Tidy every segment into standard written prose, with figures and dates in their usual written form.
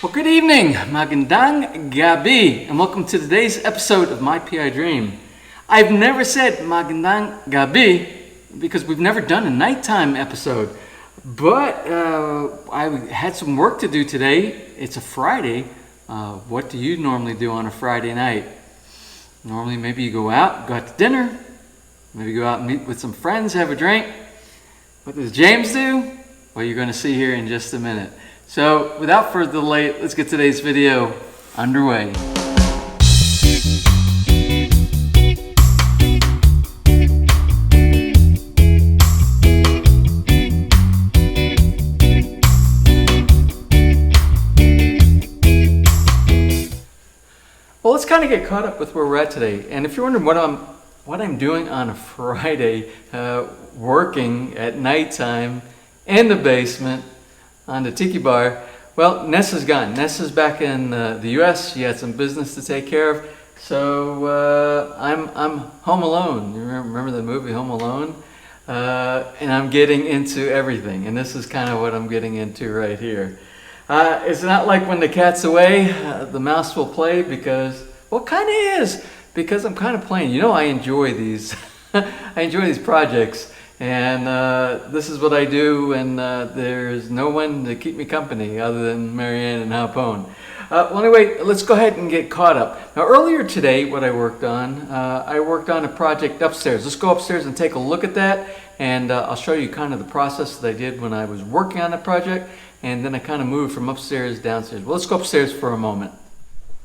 Well, good evening, magandang gabi, and welcome to today's episode of My PI Dream. I've never said magandang gabi because we've never done a nighttime episode, but I had some work to do today. It's a Friday. What do you normally do on a Friday night? Normally, maybe you go out to dinner, maybe go out and meet with some friends, have a drink. What does James do? Well, you're going to see here in just a minute. So, without further delay, let's get today's video underway. Well, let's kind of get caught up with where we're at today. And if you're wondering what I'm doing on a Friday, working at nighttime in the basement on the Tiki bar, well, Nessa's gone. Nessa's back in the U.S. She had some business to take care of, so I'm home alone. You remember the movie Home Alone? And I'm getting into everything, and this is kind of what I'm getting into right here. It's not like when the cat's away, the mouse will play because, well, kind of is, because I'm kind of playing. You know, I enjoy these. I enjoy these projects. And this is what I do, and there's no one to keep me company other than Marianne and Hapone. Well, anyway, let's go ahead and get caught up. Now, earlier today, what I worked on a project upstairs. Let's go upstairs and take a look at that, and I'll show you kind of the process that I did when I was working on the project, and then I kind of moved from upstairs downstairs. Well, let's go upstairs for a moment.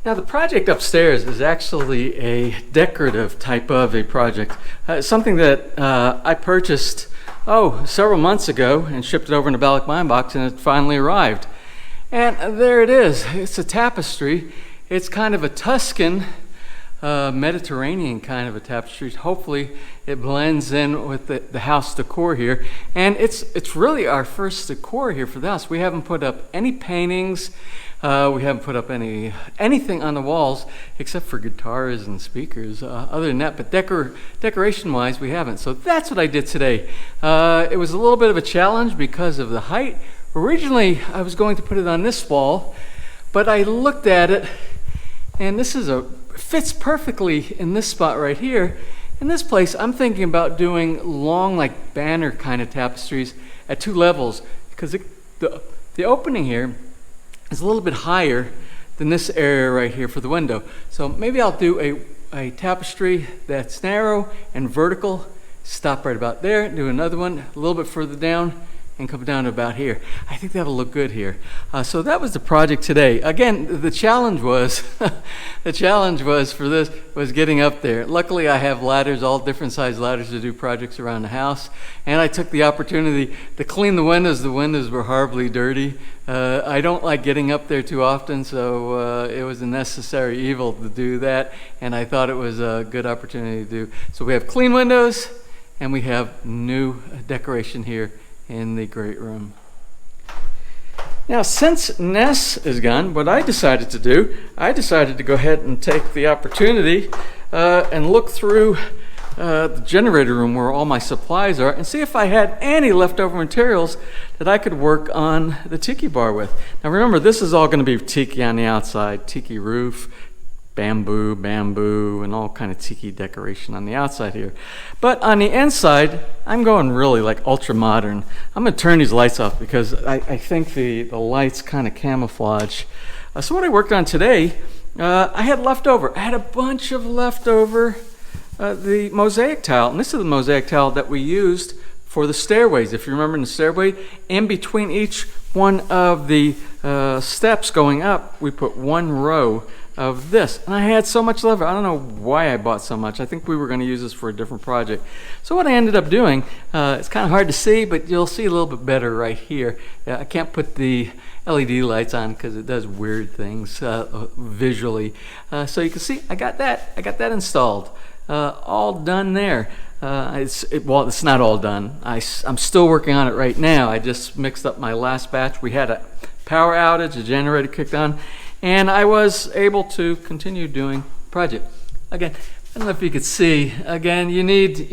Now, the project upstairs is actually a decorative type of a project. Something that I purchased, several months ago and shipped it over in a Balik Mine box, and it finally arrived. And there it is. It's a tapestry. It's kind of a Tuscan, Mediterranean kind of a tapestry. Hopefully it blends in with the house decor here. And it's really our first decor here for the house. We haven't put up any paintings. We haven't put up anything on the walls except for guitars and speakers. Other than that, but decoration-wise, we haven't. So that's what I did today. It was a little bit of a challenge because of the height. Originally, I was going to put it on this wall, but I looked at it, and fits perfectly in this spot right here. In this place, I'm thinking about doing long, like banner kind of tapestries at 2 levels, because the opening here is a little bit higher than this area right here for the window. So maybe I'll do a tapestry that's narrow and vertical, stop right about there, do another one a little bit further down, and come down to about here. I think that'll look good here. So that was the project today. Again, the challenge was for this was getting up there. Luckily, I have ladders, all different size ladders to do projects around the house, and I took the opportunity to clean the windows. The windows were horribly dirty. I don't like getting up there too often, so it was a necessary evil to do that, and I thought it was a good opportunity to do. So we have clean windows, and we have new decoration here in the great room. Now, since Ness is gone, what I decided to do, I decided to go ahead and take the opportunity and look through the generator room where all my supplies are and see if I had any leftover materials that I could work on the Tiki bar with. Now remember, this is all going to be Tiki on the outside, Tiki roof, bamboo, and all kind of Tiki decoration on the outside here. But on the inside, I'm going really like ultra modern. I'm going to turn these lights off because I think the lights kind of camouflage. So what I worked on today, I had a bunch of leftover the mosaic tile. And this is the mosaic tile that we used for the stairways. If you remember in the stairway, in between each one of the steps going up, we put 1 row of this, and I had so much left. I don't know why I bought so much. I think we were going to use this for a different project. So what I ended up doing, it's kind of hard to see, but you'll see a little bit better right here. I can't put the LED lights on because it does weird things visually. So you can see I got that installed, all done there. It's not all done. I'm still working on it right now. I just mixed up my last batch. We had a power outage, the generator kicked on, and I was able to continue doing the project. Again, I don't know if you could see. Again, you need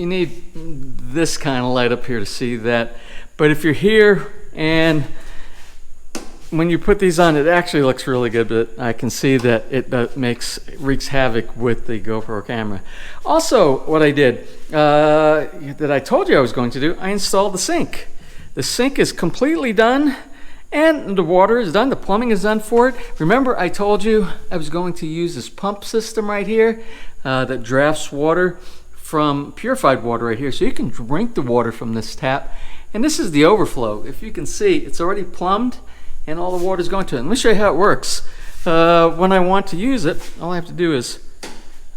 this kind of light up here to see that. But if you're here and when you put these on, it actually looks really good, but I can see that it wreaks havoc with the GoPro camera. Also, what I did, that I told you I was going to do, I installed the sink. The sink is completely done, and the water is done, the plumbing is done for it. Remember, I told you I was going to use this pump system right here that drafts water from purified water right here, so you can drink the water from this tap. And this is the overflow. If you can see, it's already plumbed, and all the water is going to it. Let me show you how it works. When I want to use it, all I have to do is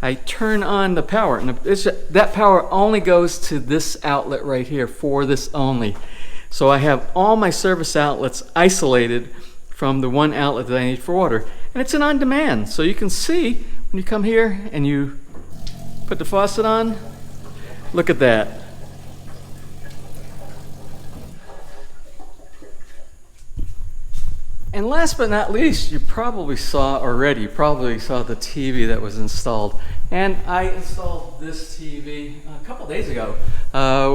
I turn on the power, and that power only goes to this outlet right here, for this only. So I have all my service outlets isolated from the one outlet that I need for water, and it's an on-demand. So you can see when you come here and you put the faucet on, look at that. And last but not least, you probably saw the TV that was installed. And I installed this TV a couple days ago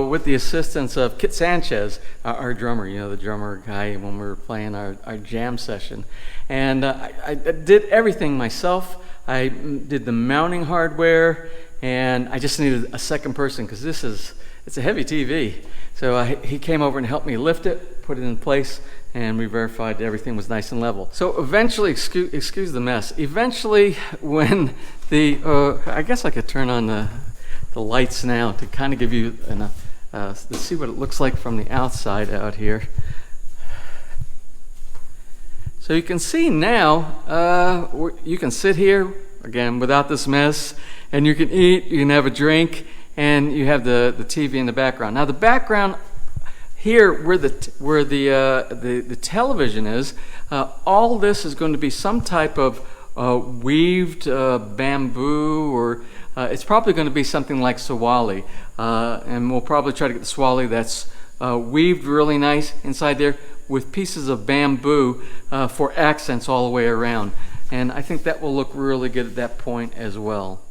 with the assistance of Kit Sanchez, our drummer, the drummer guy when we were playing our jam session. And I did everything myself. I did the mounting hardware, and I just needed a second person because it's a heavy TV. So he came over and helped me lift it, put it in place, and we verified everything was nice and level. So eventually, excuse the mess, eventually when I guess I could turn on the lights now to kind of give you to see what it looks like from the outside out here. So you can see now, you can sit here, again, without this mess, and you can eat, you can have a drink, and you have the TV in the background. Now the background here, where the television is, all this is going to be some type of weaved bamboo, or it's probably going to be something like sawali, and we'll probably try to get the sawali that's weaved really nice inside there with pieces of bamboo for accents all the way around. And I think that will look really good at that point as well.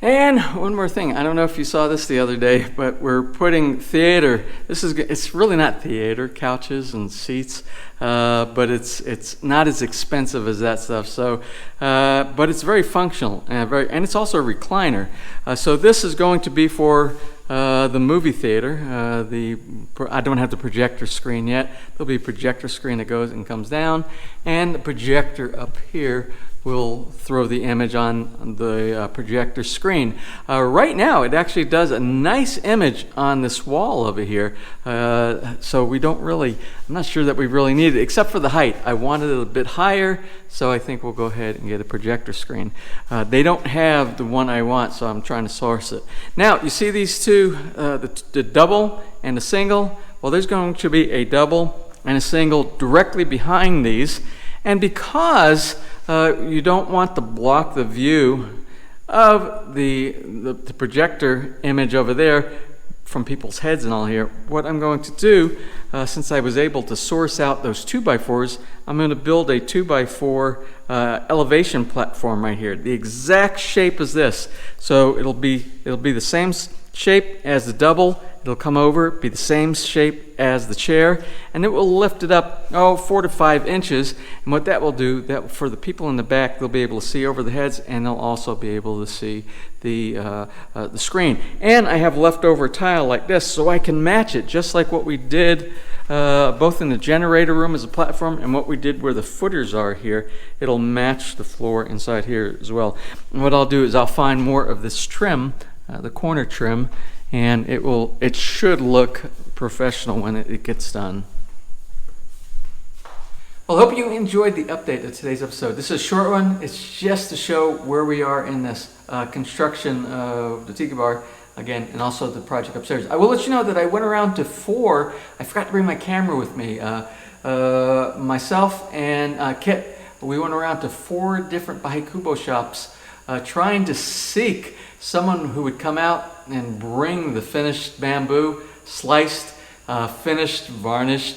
And one more thing, I don't know if you saw this the other day, but we're putting theater. It's really not theater, couches and seats, but it's not as expensive as that stuff. So, but it's very functional and it's also a recliner. So this is going to be for the movie theater. I don't have the projector screen yet. There'll be a projector screen that goes and comes down, and the projector up here will throw the image on the projector screen. Right now, it actually does a nice image on this wall over here. So we don't really, I'm not sure that we really need it, except for the height. I wanted it a bit higher, so I think we'll go ahead and get a projector screen. They don't have the one I want, so I'm trying to source it. Now, you see these two, the double and the single? Well, there's going to be a double and a single directly behind these. And because you don't want to block the view of the projector image over there from people's heads and all here, what I'm going to do, since I was able to source out those 2x4s, I'm going to build a 2x4 elevation platform right here, the exact shape as this. So it'll be the same shape as the double. It'll come over, be the same shape as the chair, and it will lift it up 4 to 5 inches. And what that will do, that for the people in the back, they'll be able to see over the heads, and they'll also be able to see the screen. And I have leftover tile like this, so I can match it, just like what we did both in the generator room as a platform and what we did where the footers are here. It'll match the floor inside here as well. And what I'll do is I'll find more of this trim, the corner trim, and it should look professional when it gets done. Well, I hope you enjoyed the update of today's episode. This is a short one. It's just to show where we are in this construction of the Tiki bar, again, and also the project upstairs. I will let you know that I went around to 4. I forgot to bring my camera with me. Myself and Kit, we went around to 4 different Bahikubo shops trying to seek someone who would come out and bring the finished bamboo, sliced, finished, varnished,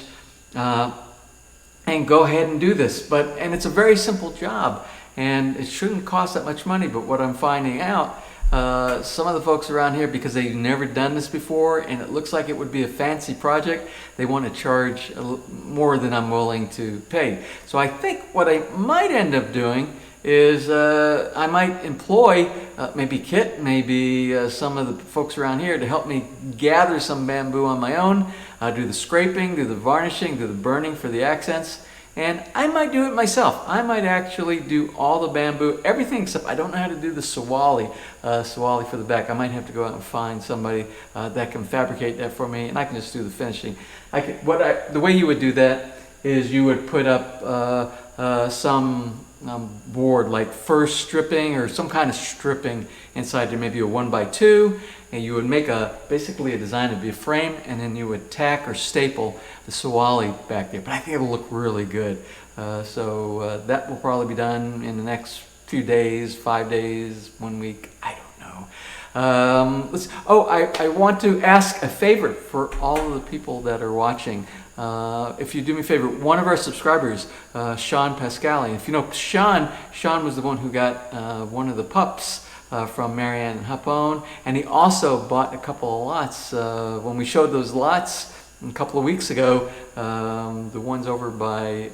and go ahead and do this. And it's a very simple job, and it shouldn't cost that much money, but what I'm finding out, Some of the folks around here, because they've never done this before and it looks like it would be a fancy project, they want to charge more than I'm willing to pay. So I think what I might end up doing is I might employ maybe Kit, maybe some of the folks around here to help me gather some bamboo on my own, do the scraping, do the varnishing, do the burning for the accents, and I might do it myself. I might actually do all the bamboo, everything except I don't know how to do the sawali for the back. I might have to go out and find somebody that can fabricate that for me, and I can just do the finishing. The way you would do that is you would put up some board, like fir stripping or some kind of stripping inside there, maybe a 1x2, and you would make basically a design to be a frame, and then you would tack or staple the sawali back there. But I think it'll look really good. So that will probably be done in the next few days, 5 days, 1 week, I don't know. I want to ask a favor for all of the people that are watching. If you do me a favor, one of our subscribers, Sean Pascali, if you know Sean was the one who got one of the pups from Marianne and Hapone, and he also bought a couple of lots. When we showed those lots a couple of weeks ago, the ones over by,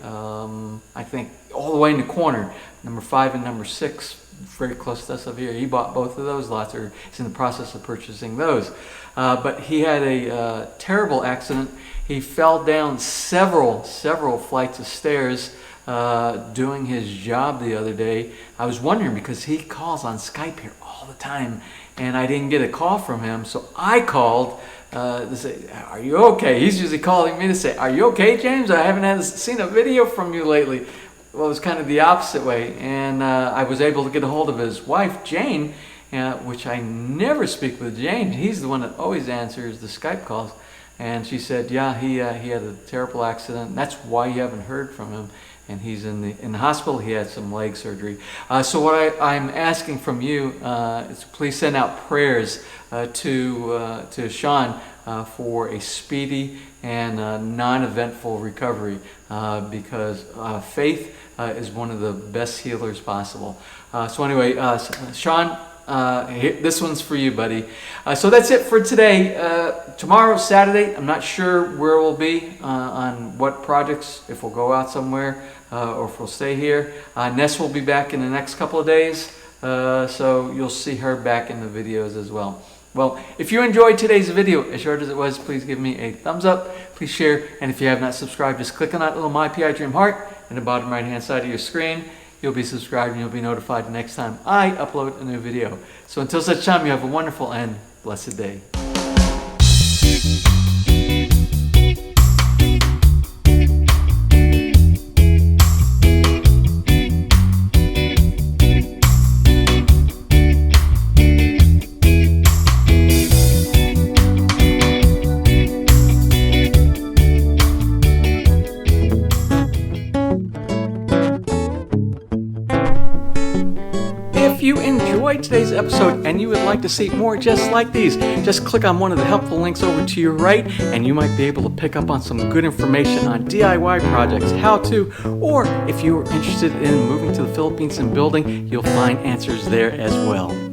I think, all the way in the corner, number 5 and number 6, very close to us up here. He bought both of those lots, or is in the process of purchasing those. But he had a terrible accident. He fell down several flights of stairs doing his job the other day. I was wondering, because he calls on Skype here all the time, and I didn't get a call from him, so I called to say, "Are you okay?" He's usually calling me to say, "Are you okay, James? I haven't seen a video from you lately." Well, it was kind of the opposite way, and I was able to get a hold of his wife, Jane, which I never speak with Jane. He's the one that always answers the Skype calls. And she said, yeah, he had a terrible accident. That's why you haven't heard from him. And he's in the hospital. He had some leg surgery. So what I'm asking from you is please send out prayers to Sean for a speedy and non-eventful recovery, because faith is one of the best healers possible. So anyway, Sean, this one's for you, buddy. So that's it for today. Tomorrow, Saturday, I'm not sure where we'll be on what projects, if we'll go out somewhere or if we'll stay here. Ness will be back in the next couple of days, so you'll see her back in the videos as well. Well, if you enjoyed today's video, as short as it was, please give me a thumbs up, please share, and if you have not subscribed, just click on that little My PI Dream heart in the bottom right hand side of your screen. You'll be subscribed and you'll be notified the next time I upload a new video. So until such time, you have a wonderful and blessed day. If you enjoyed today's episode and you would like to see more just like these, just click on one of the helpful links over to your right and you might be able to pick up on some good information on DIY projects, how to, or if you are interested in moving to the Philippines and building, you'll find answers there as well.